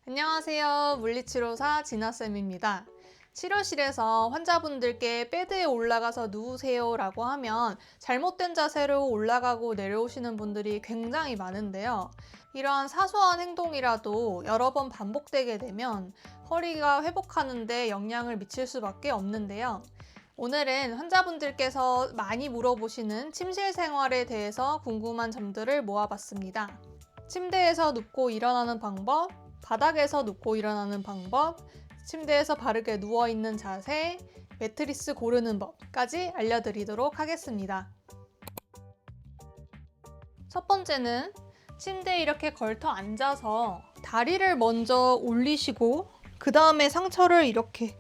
안녕하세요. 물리치료사 진아쌤입니다. 치료실에서 환자분들께 베드에 올라가서 누우세요 라고 하면 잘못된 자세로 올라가고 내려오시는 분들이 굉장히 많은데요. 이러한 사소한 행동이라도 여러 번 반복되게 되면 허리가 회복하는데 영향을 미칠 수밖에 없는데요. 오늘은 환자분들께서 많이 물어보시는 침실 생활에 대해서 궁금한 점들을 모아봤습니다. 침대에서 눕고 일어나는 방법, 바닥에서 눕고 일어나는 방법, 침대에서 바르게 누워있는 자세, 매트리스 고르는 법까지 알려드리도록 하겠습니다. 첫 번째는 침대에 이렇게 걸터 앉아서 다리를 먼저 올리시고 그 다음에 상체를 이렇게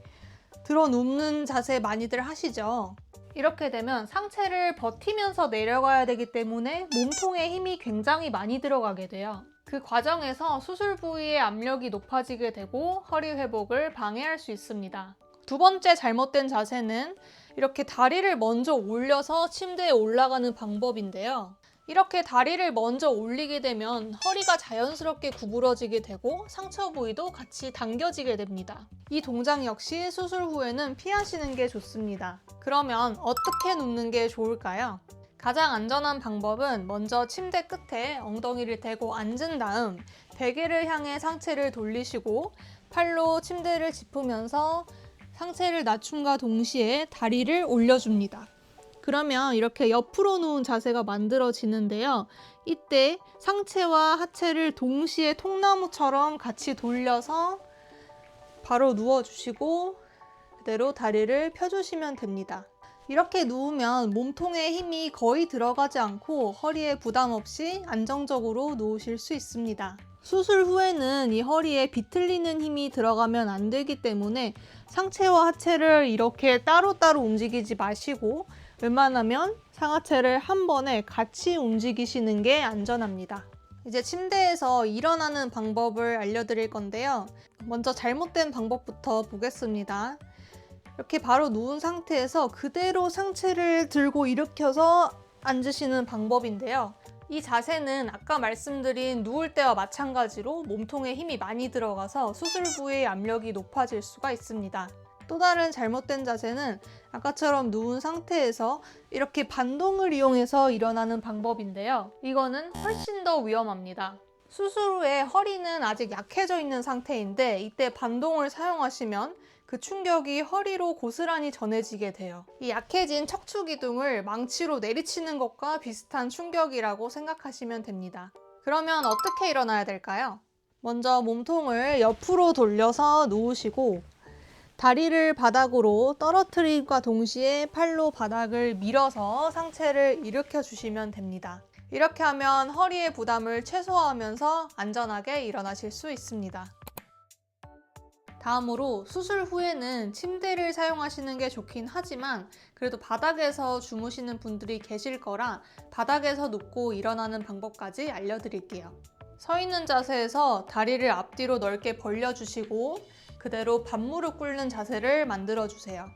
들어 눕는 자세 많이들 하시죠. 이렇게 되면 상체를 버티면서 내려가야 되기 때문에 몸통에 힘이 굉장히 많이 들어가게 돼요. 그 과정에서 수술 부위의 압력이 높아지게 되고 허리 회복을 방해할 수 있습니다. 두 번째 잘못된 자세는 이렇게 다리를 먼저 올려서 침대에 올라가는 방법인데요. 이렇게 다리를 먼저 올리게 되면 허리가 자연스럽게 구부러지게 되고 상처 부위도 같이 당겨지게 됩니다. 이 동작 역시 수술 후에는 피하시는 게 좋습니다. 그러면 어떻게 눕는 게 좋을까요? 가장 안전한 방법은 먼저 침대 끝에 엉덩이를 대고 앉은 다음 베개를 향해 상체를 돌리시고 팔로 침대를 짚으면서 상체를 낮춤과 동시에 다리를 올려줍니다. 그러면 이렇게 옆으로 누운 자세가 만들어지는데요. 이때 상체와 하체를 동시에 통나무처럼 같이 돌려서 바로 누워주시고 그대로 다리를 펴주시면 됩니다. 이렇게 누우면 몸통에 힘이 거의 들어가지 않고 허리에 부담 없이 안정적으로 누우실 수 있습니다. 수술 후에는 이 허리에 비틀리는 힘이 들어가면 안 되기 때문에 상체와 하체를 이렇게 따로따로 움직이지 마시고 웬만하면 상하체를 한 번에 같이 움직이시는 게 안전합니다. 이제 침대에서 일어나는 방법을 알려드릴 건데요. 먼저 잘못된 방법부터 보겠습니다. 이렇게 바로 누운 상태에서 그대로 상체를 들고 일으켜서 앉으시는 방법인데요. 이 자세는 아까 말씀드린 누울 때와 마찬가지로 몸통에 힘이 많이 들어가서 수술 부위의 압력이 높아질 수가 있습니다. 또 다른 잘못된 자세는 아까처럼 누운 상태에서 이렇게 반동을 이용해서 일어나는 방법인데요. 이거는 훨씬 더 위험합니다. 수술 후에 허리는 아직 약해져 있는 상태인데 이때 반동을 사용하시면 그 충격이 허리로 고스란히 전해지게 돼요. 이 약해진 척추 기둥을 망치로 내리치는 것과 비슷한 충격이라고 생각하시면 됩니다. 그러면 어떻게 일어나야 될까요? 먼저 몸통을 옆으로 돌려서 누우시고 다리를 바닥으로 떨어뜨림과 동시에 팔로 바닥을 밀어서 상체를 일으켜 주시면 됩니다. 이렇게 하면 허리의 부담을 최소화하면서 안전하게 일어나실 수 있습니다. 다음으로 수술 후에는 침대를 사용하시는 게 좋긴 하지만 그래도 바닥에서 주무시는 분들이 계실 거라 바닥에서 눕고 일어나는 방법까지 알려드릴게요. 서 있는 자세에서 다리를 앞뒤로 넓게 벌려주시고 그대로 반무릎 꿇는 자세를 만들어주세요.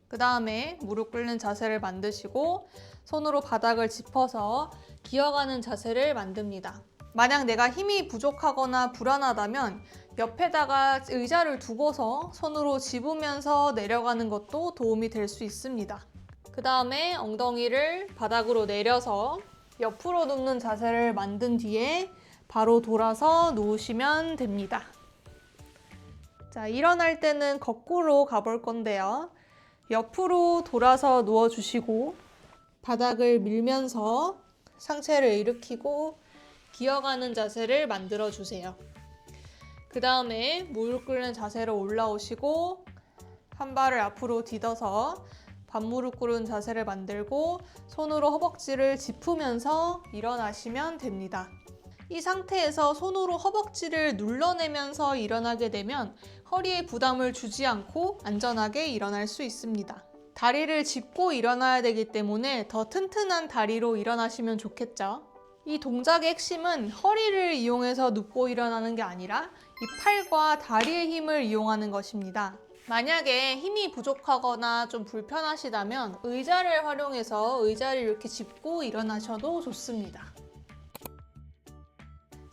그 다음에 무릎 꿇는 자세를 만드시고 손으로 바닥을 짚어서 기어가는 자세를 만듭니다. 만약 내가 힘이 부족하거나 불안하다면 옆에다가 의자를 두고서 손으로 집으면서 내려가는 것도 도움이 될 수 있습니다. 그 다음에 엉덩이를 바닥으로 내려서 옆으로 눕는 자세를 만든 뒤에 바로 돌아서 누우시면 됩니다. 자, 일어날 때는 거꾸로 가볼 건데요. 옆으로 돌아서 누워주시고 바닥을 밀면서 상체를 일으키고 기어가는 자세를 만들어 주세요. 그 다음에 무릎 꿇는 자세로 올라오시고 한 발을 앞으로 디뎌서 반무릎 꿇은 자세를 만들고 손으로 허벅지를 짚으면서 일어나시면 됩니다. 이 상태에서 손으로 허벅지를 눌러내면서 일어나게 되면 허리에 부담을 주지 않고 안전하게 일어날 수 있습니다. 다리를 짚고 일어나야 되기 때문에 더 튼튼한 다리로 일어나시면 좋겠죠. 이 동작의 핵심은 허리를 이용해서 눕고 일어나는 게 아니라 이 팔과 다리의 힘을 이용하는 것입니다. 만약에 힘이 부족하거나 좀 불편하시다면 의자를 활용해서 의자를 이렇게 짚고 일어나셔도 좋습니다.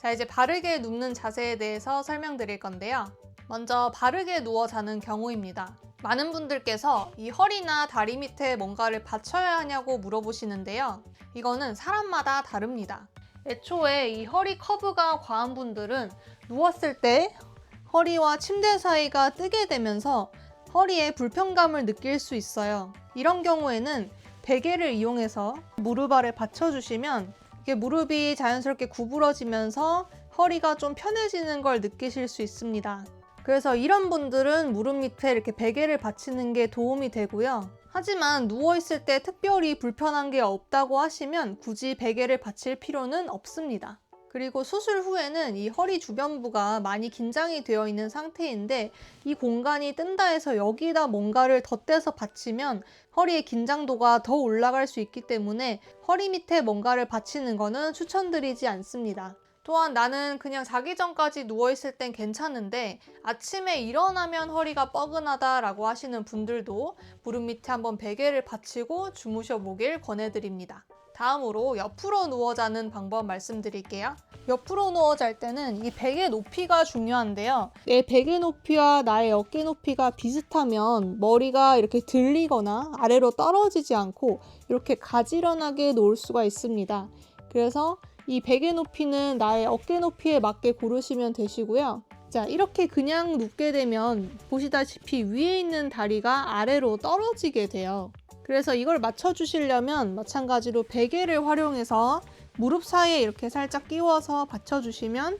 자, 이제 바르게 눕는 자세에 대해서 설명드릴 건데요. 먼저 바르게 누워 자는 경우입니다. 많은 분들께서 이 허리나 다리 밑에 뭔가를 받쳐야 하냐고 물어보시는데요. 이거는 사람마다 다릅니다. 애초에 이 허리 커브가 과한 분들은 누웠을 때 허리와 침대 사이가 뜨게 되면서 허리에 불편감을 느낄 수 있어요. 이런 경우에는 베개를 이용해서 무릎 아래 받쳐주시면 이게 무릎이 자연스럽게 구부러지면서 허리가 좀 편해지는 걸 느끼실 수 있습니다. 그래서 이런 분들은 무릎 밑에 이렇게 베개를 받치는 게 도움이 되고요. 하지만 누워있을 때 특별히 불편한 게 없다고 하시면 굳이 베개를 받칠 필요는 없습니다. 그리고 수술 후에는 이 허리 주변부가 많이 긴장이 되어 있는 상태인데 이 공간이 뜬다 해서 여기다 뭔가를 덧대서 받치면 허리의 긴장도가 더 올라갈 수 있기 때문에 허리 밑에 뭔가를 받치는 거는 추천드리지 않습니다. 또한 나는 그냥 자기 전까지 누워있을 땐 괜찮은데 아침에 일어나면 허리가 뻐근하다 라고 하시는 분들도 무릎 밑에 한번 베개를 받치고 주무셔 보길 권해드립니다. 다음으로 옆으로 누워 자는 방법 말씀드릴게요. 옆으로 누워 잘 때는 이 베개 높이가 중요한데요. 내 베개 높이와 나의 어깨 높이가 비슷하면 머리가 이렇게 들리거나 아래로 떨어지지 않고 이렇게 가지런하게 놓을 수가 있습니다. 그래서 이 베개 높이는 나의 어깨 높이에 맞게 고르시면 되시고요. 자, 이렇게 그냥 눕게 되면 보시다시피 위에 있는 다리가 아래로 떨어지게 돼요. 그래서 이걸 맞춰주시려면 마찬가지로 베개를 활용해서 무릎 사이에 이렇게 살짝 끼워서 받쳐주시면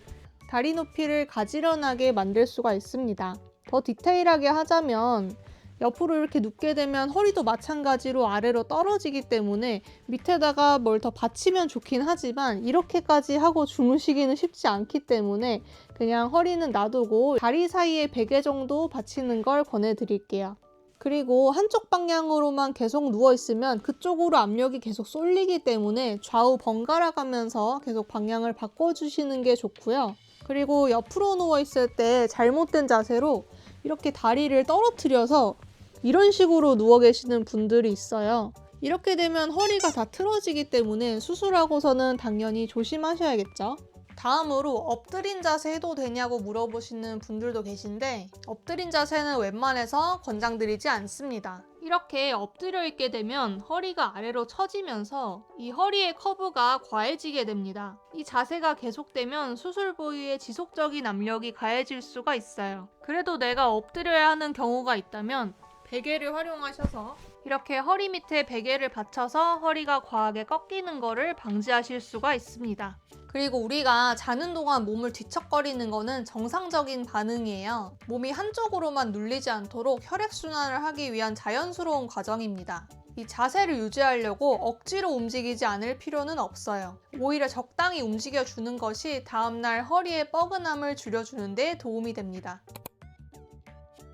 다리 높이를 가지런하게 만들 수가 있습니다. 더 디테일하게 하자면 옆으로 이렇게 눕게 되면 허리도 마찬가지로 아래로 떨어지기 때문에 밑에다가 뭘 더 받치면 좋긴 하지만 이렇게까지 하고 주무시기는 쉽지 않기 때문에 그냥 허리는 놔두고 다리 사이에 베개 정도 받치는 걸 권해드릴게요. 그리고 한쪽 방향으로만 계속 누워있으면 그쪽으로 압력이 계속 쏠리기 때문에 좌우 번갈아 가면서 계속 방향을 바꿔주시는 게 좋고요. 그리고 옆으로 누워있을 때 잘못된 자세로 이렇게 다리를 떨어뜨려서 이런 식으로 누워 계시는 분들이 있어요. 이렇게 되면 허리가 다 틀어지기 때문에 수술하고서는 당연히 조심하셔야겠죠. 다음으로 엎드린 자세 해도 되냐고 물어보시는 분들도 계신데 엎드린 자세는 웬만해서 권장드리지 않습니다. 이렇게 엎드려 있게 되면 허리가 아래로 처지면서 이 허리의 커브가 과해지게 됩니다. 이 자세가 계속되면 수술 부위에 지속적인 압력이 가해질 수가 있어요. 그래도 내가 엎드려야 하는 경우가 있다면 베개를 활용하셔서 이렇게 허리 밑에 베개를 받쳐서 허리가 과하게 꺾이는 것을 방지하실 수가 있습니다. 그리고 우리가 자는 동안 몸을 뒤척거리는 거는 정상적인 반응이에요. 몸이 한쪽으로만 눌리지 않도록 혈액순환을 하기 위한 자연스러운 과정입니다. 이 자세를 유지하려고 억지로 움직이지 않을 필요는 없어요. 오히려 적당히 움직여주는 것이 다음날 허리의 뻐근함을 줄여주는 데 도움이 됩니다.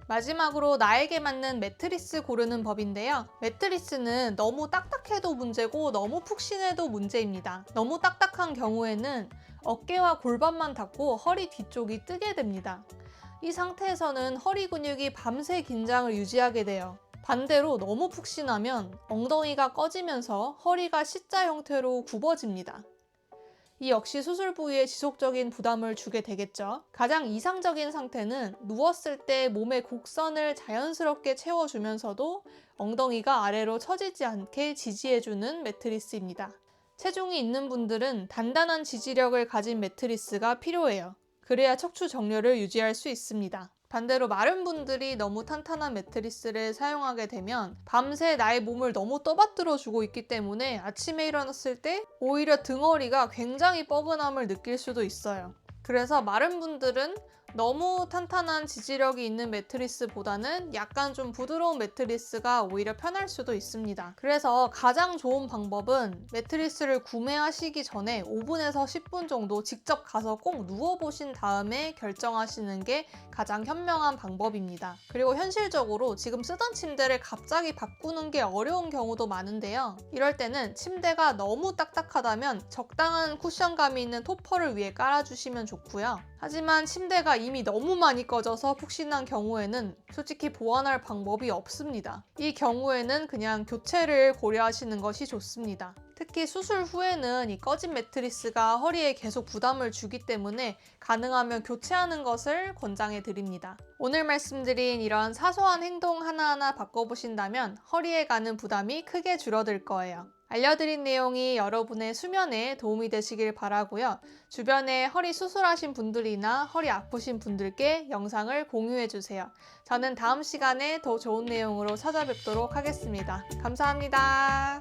마지막으로 나에게 맞는 매트리스 고르는 법인데요. 매트리스는 너무 딱딱해도 문제고 너무 푹신해도 문제입니다. 너무 딱딱한 경우에는 어깨와 골반만 닿고 허리 뒤쪽이 뜨게 됩니다. 이 상태에서는 허리 근육이 밤새 긴장을 유지하게 돼요. 반대로 너무 푹신하면 엉덩이가 꺼지면서 허리가 C자 형태로 굽어집니다. 이 역시 수술 부위에 지속적인 부담을 주게 되겠죠. 가장 이상적인 상태는 누웠을 때 몸의 곡선을 자연스럽게 채워주면서도 엉덩이가 아래로 처지지 않게 지지해주는 매트리스입니다. 체중이 있는 분들은 단단한 지지력을 가진 매트리스가 필요해요. 그래야 척추 정렬을 유지할 수 있습니다. 반대로 마른 분들이 너무 탄탄한 매트리스를 사용하게 되면 밤새 나의 몸을 너무 떠받들어 주고 있기 때문에 아침에 일어났을 때 오히려 등허리가 굉장히 뻐근함을 느낄 수도 있어요. 그래서 마른 분들은 너무 탄탄한 지지력이 있는 매트리스보다는 약간 좀 부드러운 매트리스가 오히려 편할 수도 있습니다. 그래서 가장 좋은 방법은 매트리스를 구매하시기 전에 5분에서 10분 정도 직접 가서 꼭 누워보신 다음에 결정하시는 게 가장 현명한 방법입니다. 그리고 현실적으로 지금 쓰던 침대를 갑자기 바꾸는 게 어려운 경우도 많은데요. 이럴 때는 침대가 너무 딱딱하다면 적당한 쿠션감이 있는 토퍼를 위에 깔아주시면 좋고요. 하지만 침대가 이미 너무 많이 꺼져서 푹신한 경우에는 솔직히 보완할 방법이 없습니다. 이 경우에는 그냥 교체를 고려하시는 것이 좋습니다. 특히 수술 후에는 이 꺼진 매트리스가 허리에 계속 부담을 주기 때문에 가능하면 교체하는 것을 권장해 드립니다. 오늘 말씀드린 이런 사소한 행동 하나하나 바꿔보신다면 허리에 가는 부담이 크게 줄어들 거예요. 알려드린 내용이 여러분의 수면에 도움이 되시길 바라고요. 주변에 허리 수술하신 분들이나 허리 아프신 분들께 영상을 공유해 주세요. 저는 다음 시간에 더 좋은 내용으로 찾아뵙도록 하겠습니다. 감사합니다.